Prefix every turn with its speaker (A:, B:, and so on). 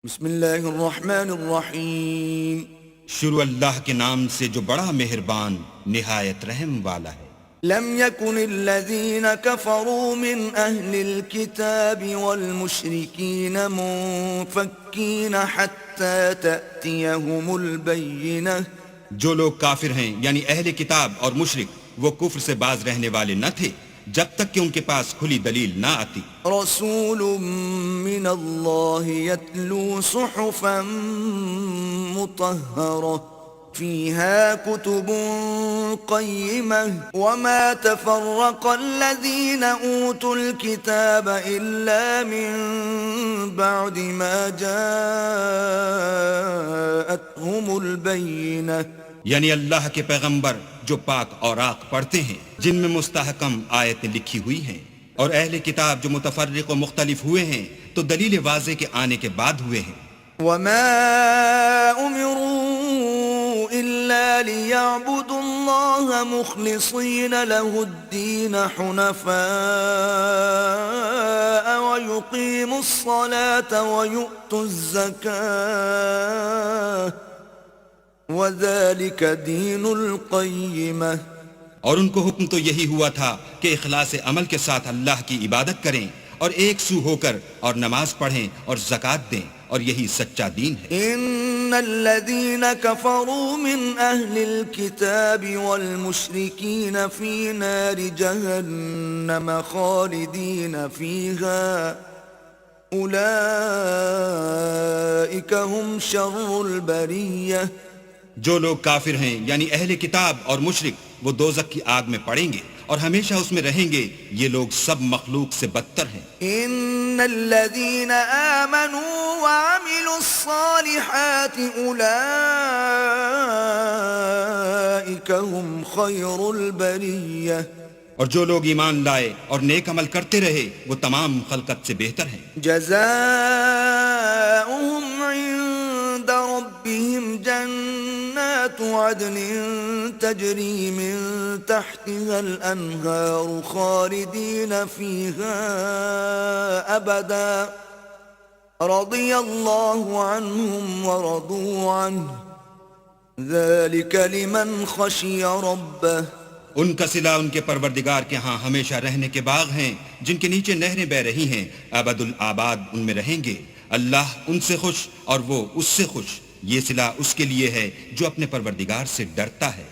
A: بسم اللہ الرحمن الرحیم
B: شروع اللہ کے نام سے جو بڑا مہربان نہایت رحم والا ہے۔
A: لم يكن الذين كفروا من أهل الكتاب والمشركين منفكين حتى تأتيهم البينة
B: جو لوگ کافر ہیں یعنی اہل کتاب اور مشرک وہ کفر سے باز رہنے والے نہ تھے جب تک کہ ان کے پاس کھلی دلیل نہ آتی۔
A: رسول من اللہ يتلو صحفا مطہرة فيها كتب قيمة وما تفرق الذين أوتوا الكتاب إلا من بعد ما جاءتهم البينة
B: یعنی اللہ کے پیغمبر جو پاک اوراق پڑھتے ہیں جن میں مستحکم آیتیں لکھی ہوئی ہیں، اور اہل کتاب جو متفرق و مختلف ہوئے ہیں تو دلیل واضح کے آنے کے بعد ہوئے ہیں۔
A: وما أمروا إلا ليعبدوا الله مخلصين له الدين حنفاء ويقيموا الصلاة ويؤتوا الزكاة وذلك دين القيمة۔
B: اور ان کو حکم تو یہی ہوا تھا کہ اخلاص عمل کے ساتھ اللہ کی عبادت کریں اور ایک سو ہو کر اور نماز پڑھیں اور زکوٰۃ دیں، اور یہی سچا دین ہے۔
A: ان الذين كفروا من اهل الكتاب والمشركين في نار جهنم خالدين فيها اولئك هم شر البرية۔
B: جو لوگ کافر ہیں یعنی اہل کتاب اور مشرک وہ دوزخ کی آگ میں پڑیں گے اور ہمیشہ اس میں رہیں گے، یہ لوگ سب مخلوق سے بدتر ہیں۔
A: ان الذين آمنوا وعملوا الصالحات اولئك هم خير البرية۔
B: اور جو لوگ ایمان لائے اور نیک عمل کرتے رہے وہ تمام خلقت سے بہتر ہیں۔
A: جزاؤهم عند ربهم جنات عدن تجري من تحتها الأنهار خالدين فيها أبدا رضي الله عنهم ورضوا عنه ذلك لمن خشي ربه۔
B: ان کا صلہ ان کے پروردگار کے ہاں ہمیشہ رہنے کے باغ ہیں جن کے نیچے نہریں بہ رہی ہیں، ابد الآباد ان میں رہیں گے، اللہ ان سے خوش اور وہ اس سے خوش۔ یہ صلہ اس کے لیے ہے جو اپنے پروردگار سے ڈرتا ہے۔